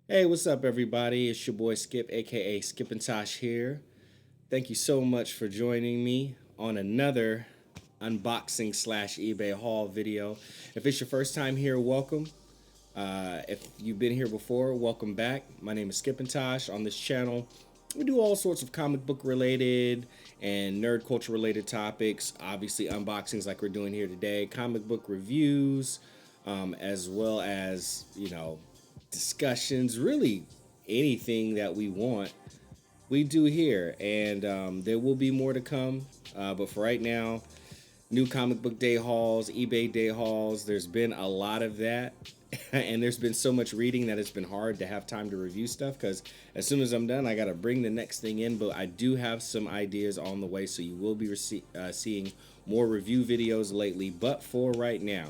Hey, what's up, everybody? It's your boy Skip, aka Skip and Tosh here. Thank you so much for joining me on another unboxing slash eBay haul video. If it's your first time here, welcome. If you've been here before, welcome back. My name is Skip and Tosh. On this channel, we do all sorts of comic book related and nerd culture related topics. Obviously, unboxings like we're doing here today, comic book reviews, as well as, discussions, really anything that we want, we do here. And there will be more to come. But for right now, new comic book day hauls, eBay day hauls, there's been a lot of that. And there's been so much reading that it's been hard to have time to review stuff because as soon as I'm done, I got to bring the next thing in. But I do have some ideas on the way, so you will be seeing more review videos lately. But for right now,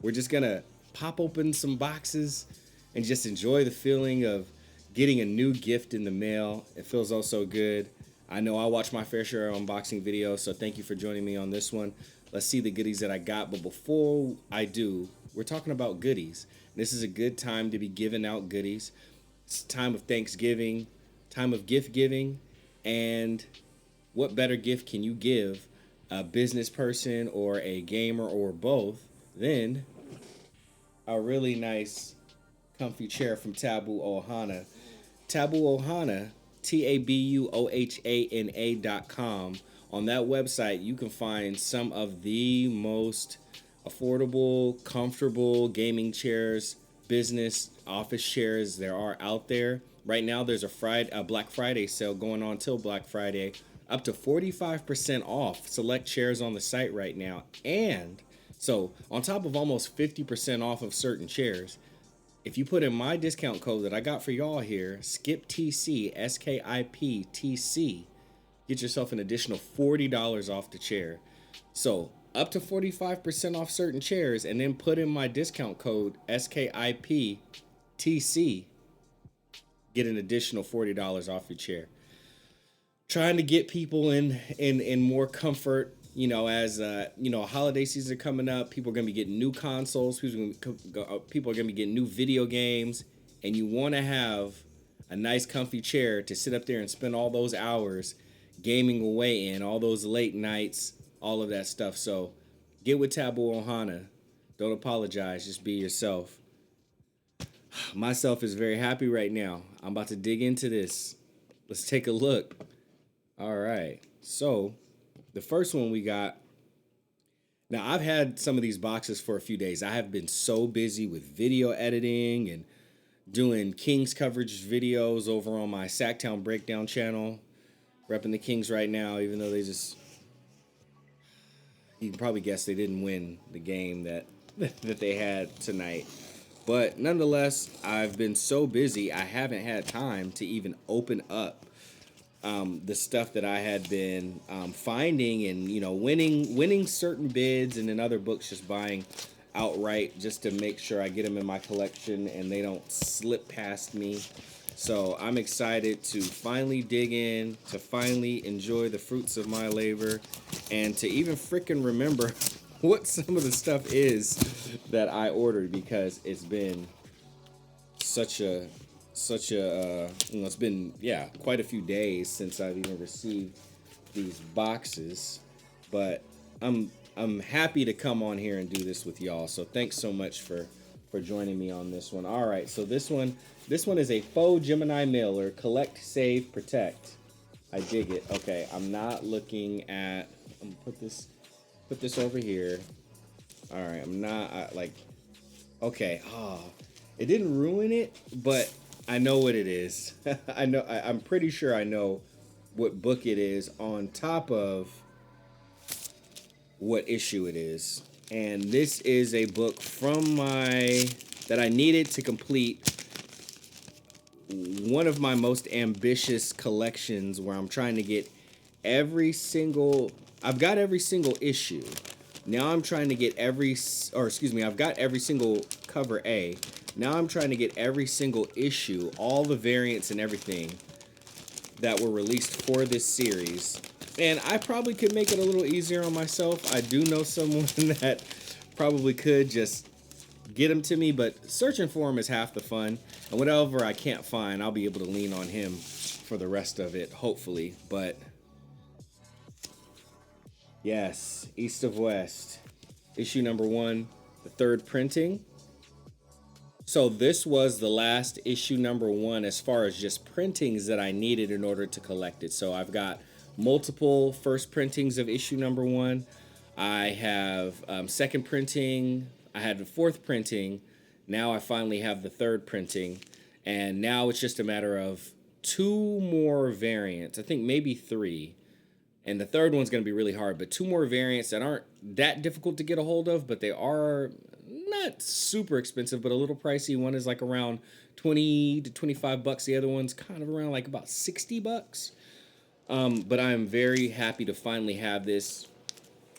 we're just going to pop open some boxes and just enjoy the feeling of getting a new gift in the mail. It feels oh so good. I know I watch my fair share of unboxing videos, so thank you for joining me on this one. Let's see the goodies that I got. But before I do, we're talking about goodies. This is a good time to be giving out goodies. It's time of Thanksgiving, time of gift giving, and what better gift can you give a business person or a gamer or both than a really nice comfy chair from Tabu Ohana. Tabu Ohana, TABUOHANA.com. On that website, you can find some of the most affordable, comfortable gaming chairs, business, office chairs there are out there. Right now, there's a Black Friday sale going on till Black Friday, up to 45% off select chairs on the site right now. And so, on top of almost 50% off of certain chairs, if you put in my discount code that I got for y'all here, SKIPTC, SKIPTC, get yourself an additional $40 off the chair. So up to 45% off certain chairs, and then put in my discount code SKIPTC, get an additional $40 off your chair. Trying to get people in more comfort. As holiday seasons are coming up, people are going to be getting new consoles. People are going to be getting new video games, and you want to have a nice, comfy chair to sit up there and spend all those hours gaming away in, all those late nights, all of that stuff. So, get with Tabu Ohana. Don't apologize. Just be yourself. Myself is very happy right now. I'm about to dig into this. Let's take a look. All right. So, the first one we got. Now, I've had some of these boxes for a few days. I have been so busy with video editing and doing Kings coverage videos over on my Sacktown Breakdown channel. Repping the Kings right now, even though you can probably guess they didn't win the game that they had tonight. But nonetheless, I've been so busy, I haven't had time to even open up the stuff that I had been finding and winning certain bids, and then other books just buying outright just to make sure I get them in my collection and they don't slip past me. So I'm excited to finally dig in, to finally enjoy the fruits of my labor, and to even freaking remember what some of the stuff is that I ordered, because it's been it's been quite a few days since I've even received these boxes. But I'm happy to come on here and do this with y'all. So thanks so much for joining me on this one. All right, so this one is a faux Gemini Mailer, collect, save, protect. I dig it. Okay, I'm not looking at. I'm gonna put this over here. All right, I'm not Okay. It didn't ruin it, but I know what it is. I'm pretty sure I know what book it is, on top of what issue it is. And this is a book that I needed to complete one of my most ambitious collections, where I'm trying to get I've got every single issue. Now I'm trying to get I've got every single cover A. Now I'm trying to get every single issue, all the variants and everything that were released for this series. And I probably could make it a little easier on myself. I do know someone that probably could just get him to me, but searching for him is half the fun. And whatever I can't find, I'll be able to lean on him for the rest of it, hopefully. But yes, East of West, issue number 1, the 3rd printing. So this was the last issue number 1 as far as just printings that I needed in order to collect it. So I've got multiple first printings of issue number 1. I have second printing. I had the 4th printing. Now I finally have the 3rd printing. And now it's just a matter of 2 more variants. I think maybe 3. And the 3rd one's going to be really hard. But 2 more variants that aren't that difficult to get a hold of, but they are not super expensive, but a little pricey. One is like around 20 to 25 bucks. The other one's kind of around like about 60 bucks. But I'm very happy to finally have this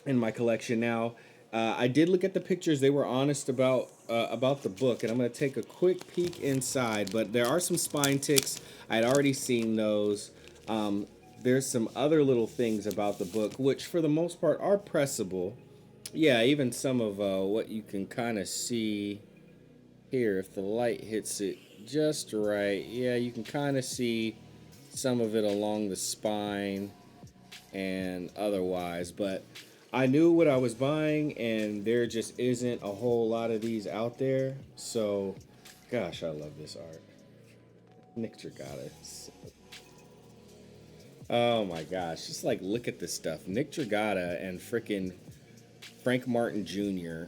in my collection now. I did look at the pictures. They were honest about the book, and I'm going to take a quick peek inside. But there are some spine ticks. I had already seen those. There's some other little things about the book, which for the most part are pressable. Yeah, even some of what you can kind of see here, if the light hits it just right. Yeah, you can kind of see some of it along the spine and otherwise. But I knew what I was buying, and there just isn't a whole lot of these out there. So, gosh, I love this art. Nick Dragata. Oh my gosh, just like look at this stuff. Nick Dragata and frickin' Frank Martin Jr.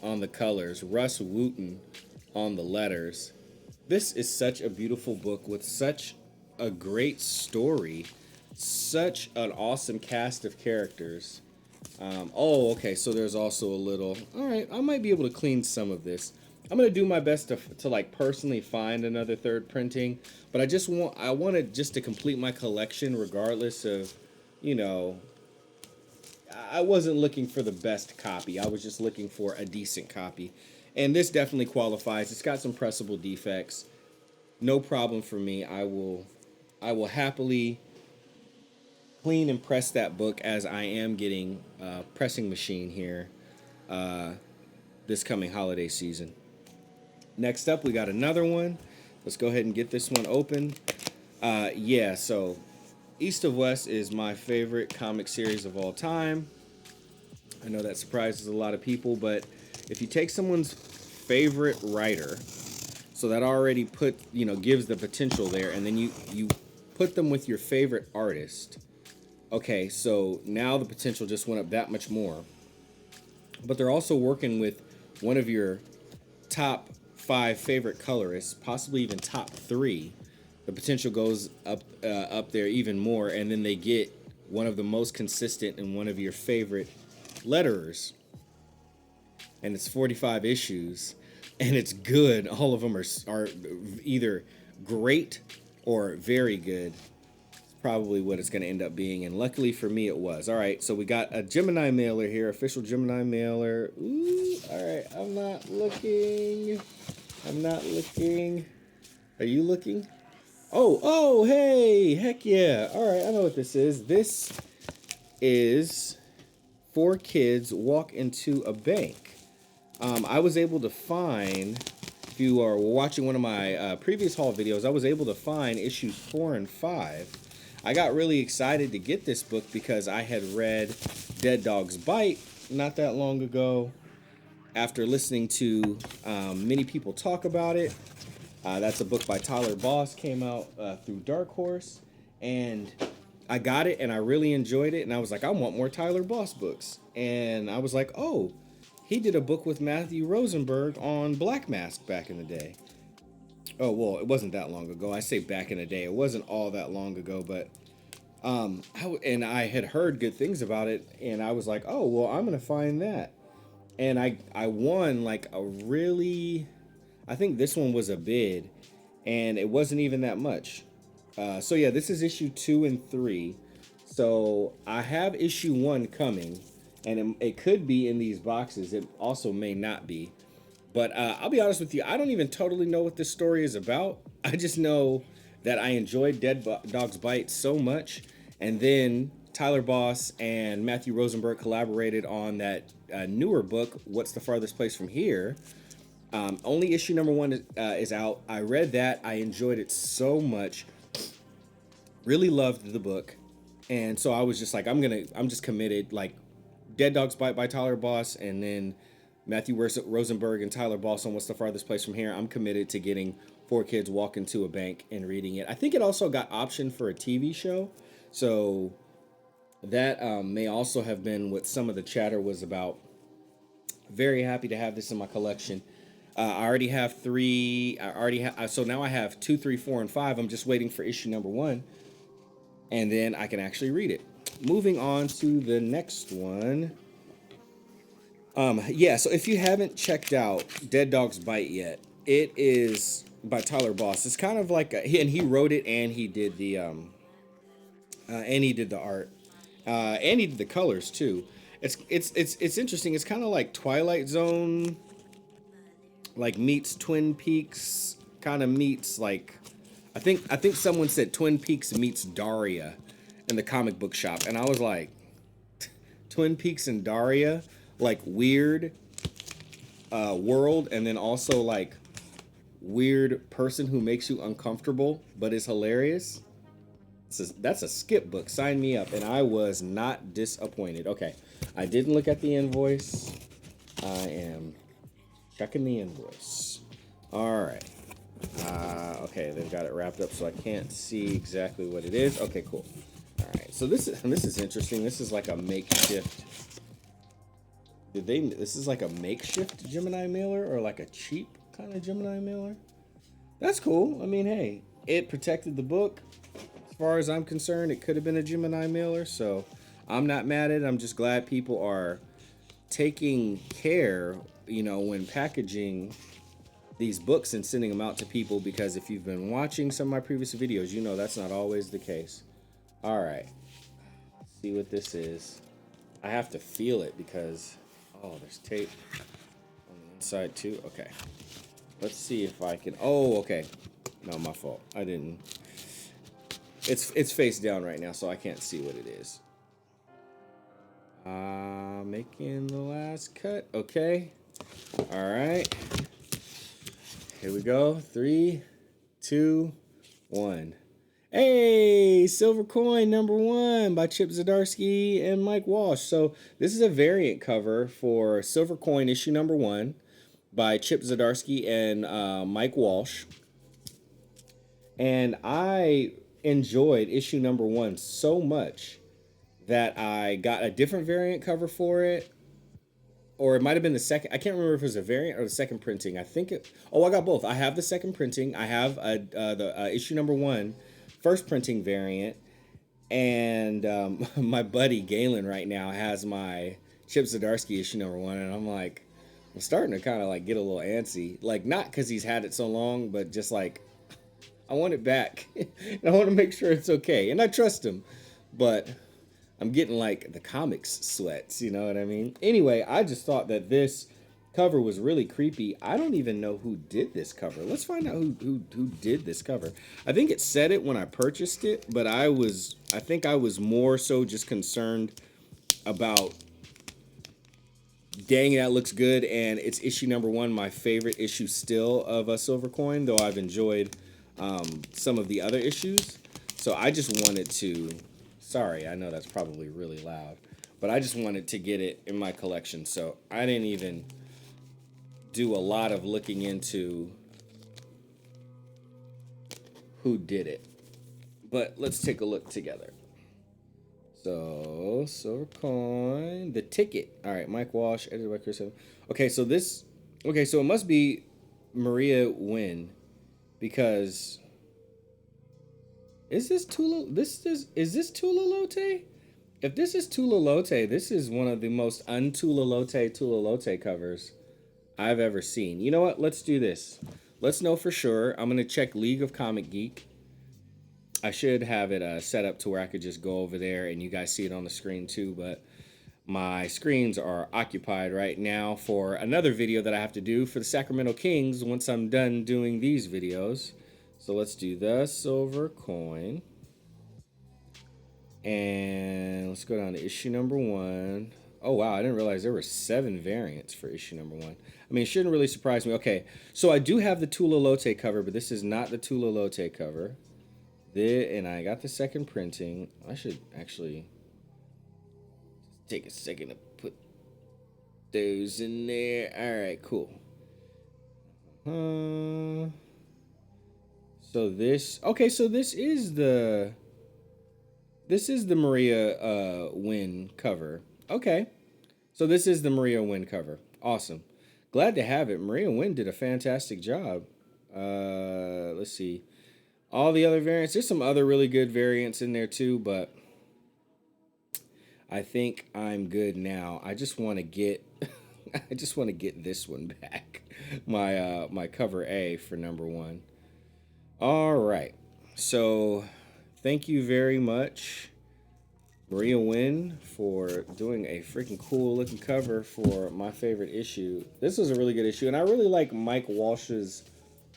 on the colors, Russ Wooten on the letters. This is such a beautiful book with such a great story, such an awesome cast of characters. Oh, okay, so there's also a little, all right, I might be able to clean some of this. I'm going to do my best to like personally find another 3rd printing, but I wanted just to complete my collection regardless of, you know, I wasn't looking for the best copy. I was just looking for a decent copy. And this definitely qualifies. It's got some pressable defects. No problem for me. I will happily clean and press that book, as I am getting a pressing machine here this coming holiday season. Next up, we got another one. Let's go ahead and get this one open. Yeah, so East of West is my favorite comic series of all time. I know that surprises a lot of people, but if you take someone's favorite writer, so that already gives the potential there, and then you put them with your favorite artist. Okay, so now the potential just went up that much more. But they're also working with one of your top 5 favorite colorists, possibly even top 3. The potential goes up there even more, and then they get one of the most consistent and one of your favorite letterers. And it's 45 issues, and it's good. All of them are either great or very good. It's probably what it's going to end up being, and luckily for me it was. All right, so we got a Gemini Mailer here, official Gemini Mailer. Ooh, all right, I'm not looking. Are you looking? Oh, hey, heck yeah. All right, I know what this is. This is 4 kids walk into a bank. I was able to find, if you are watching one of my previous haul videos, I was able to find issues 4 and 5. I got really excited to get this book because I had read Dead Dog's Bite not that long ago. After listening to many people talk about it, that's a book by Tyler Boss, came out through Dark Horse, and I got it and I really enjoyed it, and I was like, I want more Tyler Boss books. And I was like, oh, he did a book with Matthew Rosenberg on Black Mask back in the day. Oh, well, it wasn't that long ago. I say back in the day. It wasn't all that long ago, but I had heard good things about it, and I was like, oh, well, I'm going to find that. And I won like I think this one was a bid, and it wasn't even that much. So yeah, this is issue 2 and 3. So I have issue 1 coming, and it could be in these boxes. It also may not be. But I'll be honest with you, I don't even totally know what this story is about. I just know that I enjoyed Dead Dog's Bite so much, and then Tyler Boss and Matthew Rosenberg collaborated on that newer book, What's the Farthest Place from Here? Only issue number one is out. I read that. I enjoyed it so much. Really loved the book. And so I was just like, I'm just committed. Like, Dead Dog's Bite by Tyler Boss, and then Matthew Rosenberg and Tyler Boss on What's the Farthest Place from Here. I'm committed to getting Four Kids Walk Into a Bank and reading it. I think it also got optioned for a TV show. So that may also have been what some of the chatter was about. Very happy to have this in my collection. I already have three. So now I have 2, 3, 4, and 5. I'm just waiting for issue number 1, and then I can actually read it. Moving on to the next one. Yeah. So if you haven't checked out Dead Dog's Bite yet, it is by Tyler Boss. It's kind of like and he wrote it, and he did the art, and he did the colors too. It's interesting. It's kind of like Twilight Zone, like meets Twin Peaks, kind of meets like, I think someone said Twin Peaks meets Daria in the comic book shop, and I was like, Twin Peaks and Daria, like weird world, and then also like weird person who makes you uncomfortable but is hilarious. That's a skip book. Sign me up. And I was not disappointed. Okay, I didn't look at the invoice. I am checking the invoice. All right. Okay, they've got it wrapped up, so I can't see exactly what it is. Okay, cool. All right. So this is interesting. This is like a makeshift. This is like a makeshift Gemini mailer, or like a cheap kind of Gemini mailer. That's cool. I mean, hey, it protected the book. As far as I'm concerned, it could have been a Gemini mailer, so I'm not mad at it. I'm just glad people are taking care, when packaging these books and sending them out to people, because if you've been watching some of my previous videos, that's not always the case. All right. Let's see what this is. I have to feel it because, there's tape on the inside too. Okay. Let's see if I can. Oh, okay. No, my fault. I didn't. It's face down right now, so I can't see what it is. Making the last cut. Okay. All right. Here we go. 3, 2, 1. Hey, Silver Coin number 1 by Chip Zdarsky and Mike Walsh. So this is a variant cover for Silver Coin issue number 1 by Chip Zdarsky and Mike Walsh. And I enjoyed issue number 1 so much that I got a different variant cover for it. Or it might have been the second. I can't remember if it was a variant or the second printing. I think it. Oh, I got both. I have the second printing. I have the issue number 1 first printing variant, and my buddy Galen right now has my Chip Zdarsky issue number 1, and I'm starting to kind of like get a little antsy. Like, not because he's had it so long, but just like, I want it back. And I want to make sure it's okay, and I trust him, but I'm getting like the comics sweats, you know what I mean? Anyway, I just thought that this cover was really creepy. I don't even know who did this cover. Let's find out who did this cover. I think it said it when I purchased it, but I think I was more so just concerned about, dang, that looks good, and it's issue number 1, my favorite issue still of a Silver Coin, though I've enjoyed some of the other issues. So I just wanted to. Sorry, I know that's probably really loud, but I just wanted to get it in my collection, so I didn't even do a lot of looking into who did it. But let's take a look together. So, Silver Coin, the ticket. All right, Mike Walsh, edited by Chris Evans. Okay, so it must be Maria Wynn, because is this Tula Lote? If this is Tula Lote, this is one of the most un-Tula Lote covers I've ever seen. You know what? Let's do this. Let's know for sure. I'm going to check League of Comic Geek. I should have it set up to where I could just go over there and you guys see it on the screen too, but my screens are occupied right now for another video that I have to do for the Sacramento Kings once I'm done doing these videos. So let's do the Silver Coin. And let's go down to issue number 1. Oh wow, I didn't realize there were 7 variants for issue number 1. I mean, it shouldn't really surprise me. Okay, so I do have the Tula Lote cover, but this is not the Tula Lote cover. And I got the second printing. I should actually take a second to put those in there. All right, cool. So this, okay, so this is the Maria Wynn cover. Okay. So this is the Maria Wynn cover. Awesome. Glad to have it. Maria Wynn did a fantastic job. Let's see. All the other variants, there's some other really good variants in there too, but I think I'm good now. I just want to get I just want to get this one back. My cover A for number 1. All right. So, thank you very much, Maria Wynn, for doing a freaking cool looking cover for my favorite issue. This was a really good issue, and I really like Mike Walsh's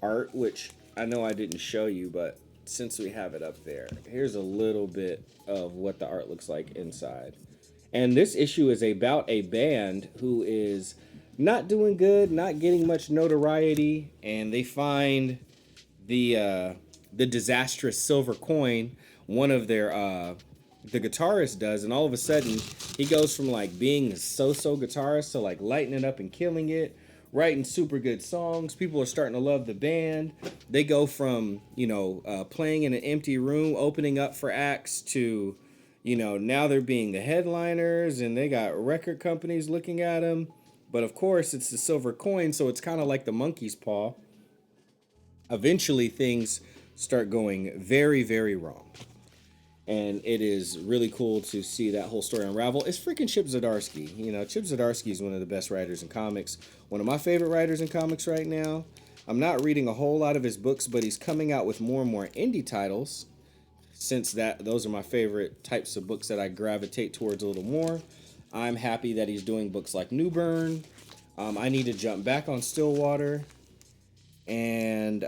art, which I know I didn't show you, but since we have it up there, here's a little bit of what the art looks like inside. And this issue is about a band who is not doing good, not getting much notoriety, and they find the disastrous silver coin. One of their the guitarist does, and all of a sudden he goes from like being a so-so guitarist to like lighting it up and killing it, writing super good songs. People are starting to love the band. They go from playing in an empty room, opening up for acts, to now they're being the headliners, and they got record companies looking at them. But of course, it's the silver coin, so it's kind of like the monkey's paw. Eventually, things start going very, very wrong. And it is really cool to see that whole story unravel. It's freaking Chip Zdarsky. Chip Zdarsky is one of the best writers in comics. One of my favorite writers in comics right now. I'm not reading a whole lot of his books, but he's coming out with more and more indie titles. Since those are my favorite types of books that I gravitate towards a little more. I'm happy that he's doing books like New Burn. I need to jump back on Stillwater. And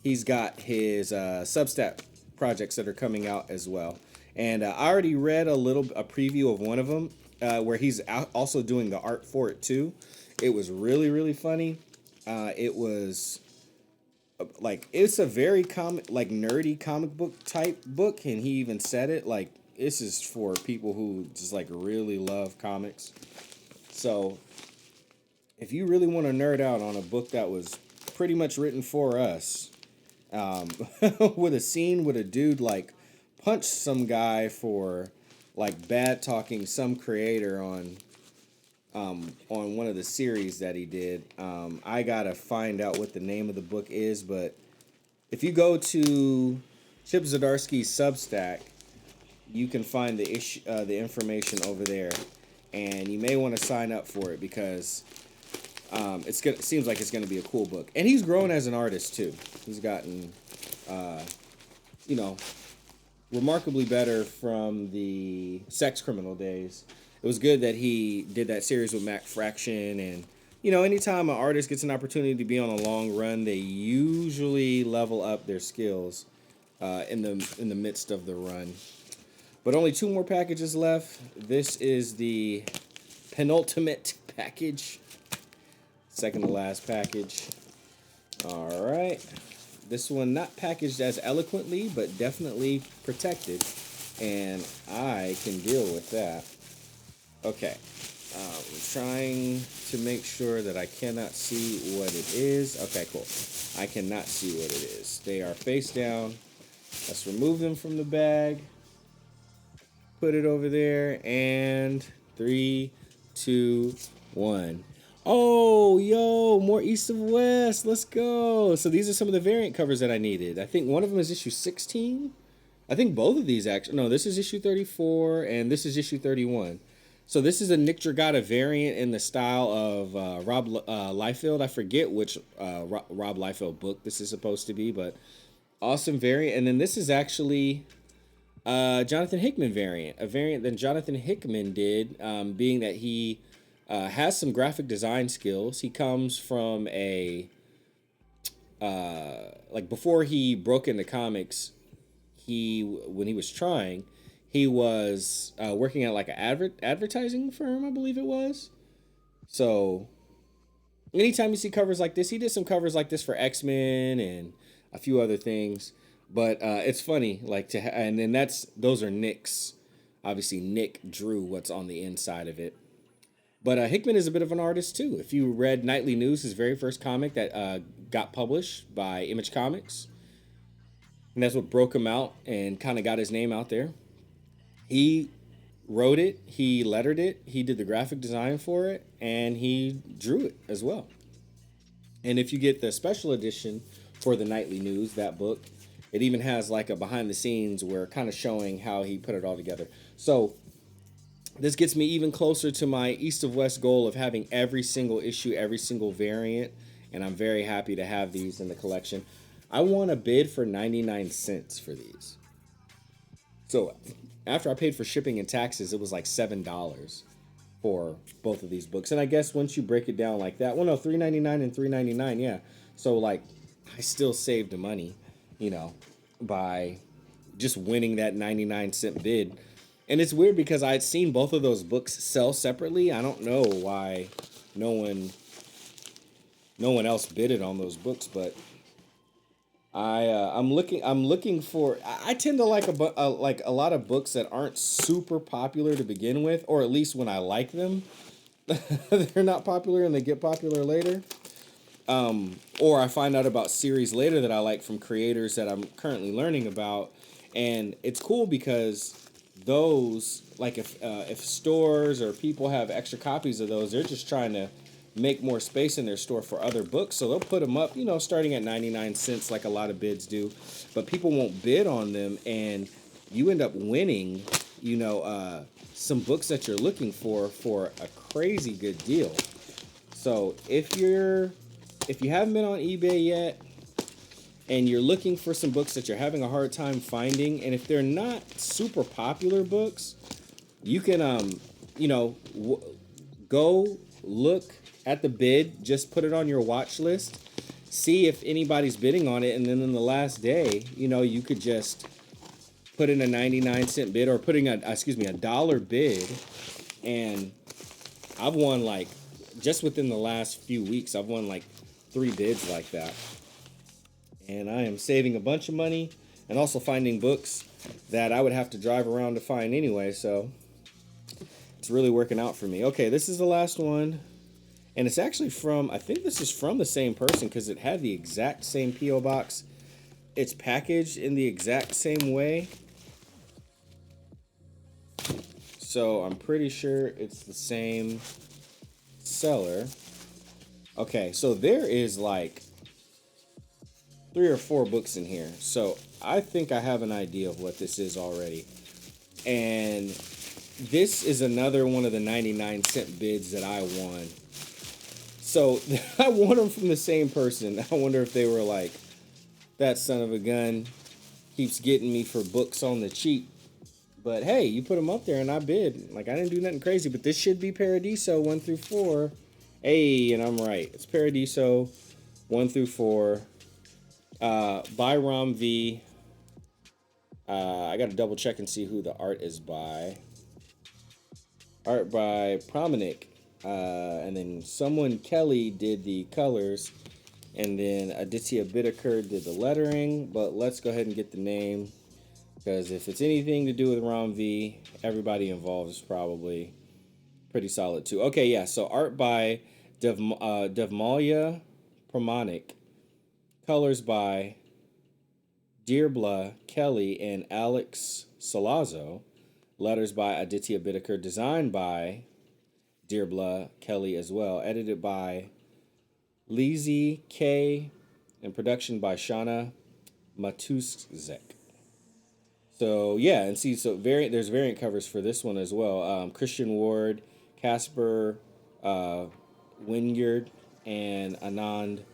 he's got his Substack projects that are coming out as well. And I already read a preview of one of them where he's also doing the art for it too. It was really, really funny. It was it's a very nerdy comic book type book, and he even said it like this is for people who just like really love comics. So if you really want to nerd out on a book that was pretty much written for us, with a scene with a dude like punched some guy for like bad talking some creator on one of the series that he did. I gotta find out what the name of the book is, but if you go to Chip Zdarsky's Substack, you can find the information over there, and you may want to sign up for it because it seems like it's gonna be a cool book. And he's grown as an artist too. He's gotten, remarkably better from the sex criminal days. It was good that he did that series with Mac Fraction, and anytime an artist gets an opportunity to be on a long run, they usually level up their skills in the midst of the run. But only 2 more packages left. This is the penultimate package, second to last package. All right, this one not packaged as eloquently, but definitely protected, and I can deal with that. Okay, I'm trying to make sure that I cannot see what it is. Okay, cool. I cannot see what it is. They are face down. Let's remove them from the bag. Put it over there, and 3, 2, 1. Oh, yo, more East of West. Let's go. So these are some of the variant covers that I needed. I think one of them is issue 16. I think both of these actually. No, this is issue 34, and this is issue 31. So this is a Nick Dragata variant in the style of Rob Liefeld. I forget which Rob Liefeld book this is supposed to be, but awesome variant. And then this is actually Jonathan Hickman variant, a variant that Jonathan Hickman did, being that he has some graphic design skills. He comes from before he broke into comics, when he was trying, He was working at like an advertising firm, I believe it was. So anytime you see covers like this, he did some covers like this for X-Men and a few other things. But it's funny, like and then those are Nick's. Obviously, Nick drew what's on the inside of it. But Hickman is a bit of an artist too. If you read Nightly News, his very first comic that got published by Image Comics, and that's what broke him out and kind of got his name out there. He wrote it, he lettered it, he did the graphic design for it, and he drew it as well. And if you get the special edition for the Nightly News, that book, it even has like a behind the scenes where kind of showing how he put it all together. So this gets me even closer to my East of West goal of having every single issue, every single variant, and I'm very happy to have these in the collection. I want a bid for 99 cents for these. So after I paid for shipping and taxes, it was like $7 for both of these books. And I guess once you break it down like that, well, no, $3.99 and $3.99, yeah. So like, I still saved the money, by just winning that 99-cent bid. And it's weird because I had seen both of those books sell separately. I don't know why no one else bidded on those books, but I'm looking for. I tend to like a lot of books that aren't super popular to begin with, or at least when I like them, they're not popular and they get popular later. Or I find out about series later that I like from creators that I'm currently learning about, and it's cool because those, like if stores or people have extra copies of those, they're just trying to make more space in their store for other books, so they'll put them up, starting at 99 cents, like a lot of bids do, but people won't bid on them, and you end up winning, some books that you're looking for a crazy good deal. So if you haven't been on eBay yet and you're looking for some books that you're having a hard time finding, and if they're not super popular books, you can go look at the bid, just put it on your watch list, see if anybody's bidding on it, and then in the last day, you could just put in a 99-cent bid or putting a dollar bid. And I've won, like, just within the last few weeks, I've won like 3 bids like that. And I am saving a bunch of money and also finding books that I would have to drive around to find anyway, so it's really working out for me. Okay, this is the last one. And it's actually I think this is from the same person because it had the exact same P.O. box. It's packaged in the exact same way. So I'm pretty sure it's the same seller. Okay, so there is like 3 or 4 books in here. So I think I have an idea of what this is already. And this is another one of the 99-cent bids that I won. So I won them from the same person. I wonder if they were like, that son of a gun keeps getting me for books on the cheap. But hey, you put them up there and I bid. Like, I didn't do nothing crazy, but this should be Paradiso 1 through 4. Hey, and I'm right. It's Paradiso 1 through 4. By Rom V. I got to double check and see who the art is by. Art by Prominic. And then someone Kelly did the colors, and then Aditya Bidekar did the lettering. But let's go ahead and get the name, because if it's anything to do with Rom V, everybody involved is probably pretty solid too. Okay, yeah. So art by Devmalya Pramanik, colors by Deirbla Kelly and Alex Salazzo, letters by Aditya Bidekar, designed by Deirbla Kelly as well, edited by Lizzie K, and production by Shauna Matuszek. So yeah, and see, so there's variant covers for this one as well. Christian Ward, Casper Wynyard, and Anand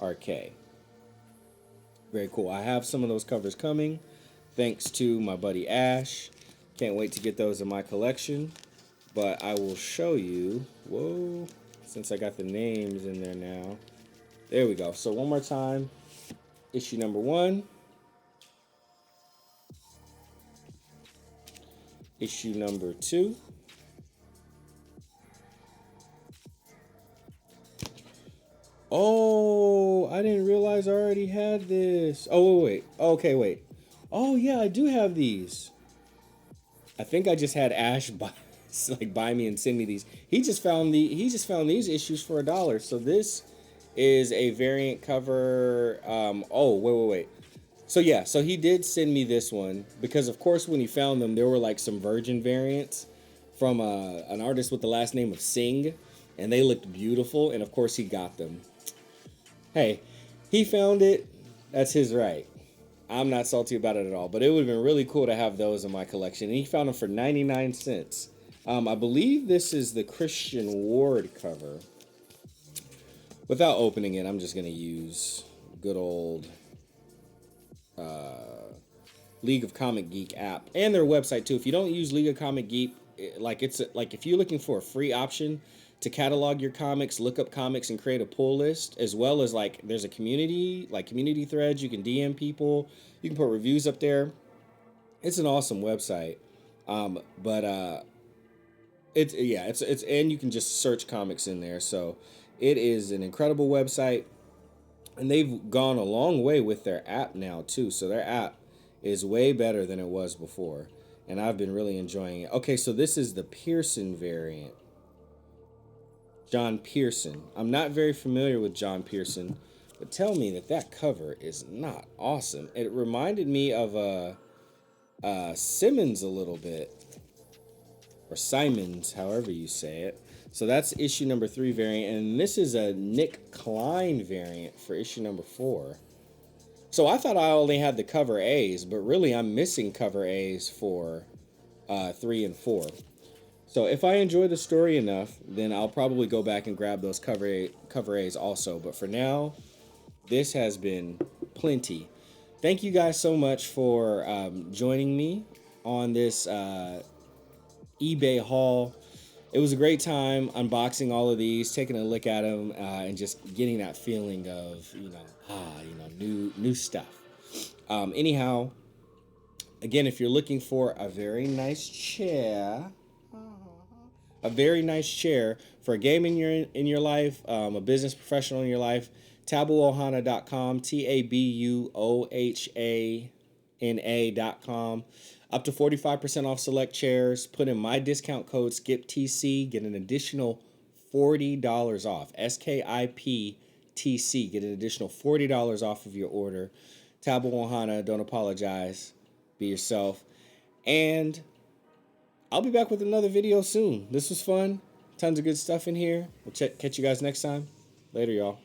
RK. Very cool. I have some of those covers coming, thanks to my buddy Ash. Can't wait to get those in my collection. But I will show you, since I got the names in there now. There we go. So one more time, issue number 1. issue number 2. Oh, I didn't realize I already had this. Oh, wait. Okay, wait. Oh, yeah, I do have these. I think I just had Ash buy, like buy me and send me these. He just found these issues for $1. So this is a variant cover. Oh, wait. So yeah, so he did send me this one because of course when he found them, there were like some virgin variants from an artist with the last name of Singh, and they looked beautiful. And of course he got them. Hey, he found it. That's his right. I'm not salty about it at all, but it would have been really cool to have those in my collection. And he found them for 99 cents. I believe this is the Christian Ward cover. Without opening it, I'm just going to use good old League of Comic Geek app and their website too. If you don't use League of Comic Geek, like if you're looking for a free option to catalog your comics, look up comics and create a pull list, as well as like there's a community, like community threads, you can DM people, you can put reviews up there. It's an awesome website. But it's and you can just search comics in there. So it is an incredible website, and they've gone a long way with their app now too. So their app is way better than it was before, and I've been really enjoying it. Okay, so this is the Pearson variant. John Pearson. I'm not very familiar with John Pearson, but tell me that cover is not awesome. It reminded me of Simmons a little bit, or Simons, however you say it. So that's issue number 3 variant, and this is a Nick Klein variant for issue number 4. So I thought I only had the cover A's, but really I'm missing cover A's for 3 and 4. So if I enjoy the story enough, then I'll probably go back and grab those cover A's also. But for now, this has been plenty. Thank you guys so much for joining me on this eBay haul. It was a great time unboxing all of these, taking a look at them, and just getting that feeling of new stuff. Anyhow, again, if you're looking for a very nice chair for a game in your life, a business professional in your life, tabuohana.com, tabuohana.com. Up to 45% off select chairs. Put in my discount code SKIPTC, get an additional $40 off. SKIPTC, get an additional $40 off of your order. Tabu Ohana, don't apologize. Be yourself. And I'll be back with another video soon. This was fun. Tons of good stuff in here. We'll catch you guys next time. Later, y'all.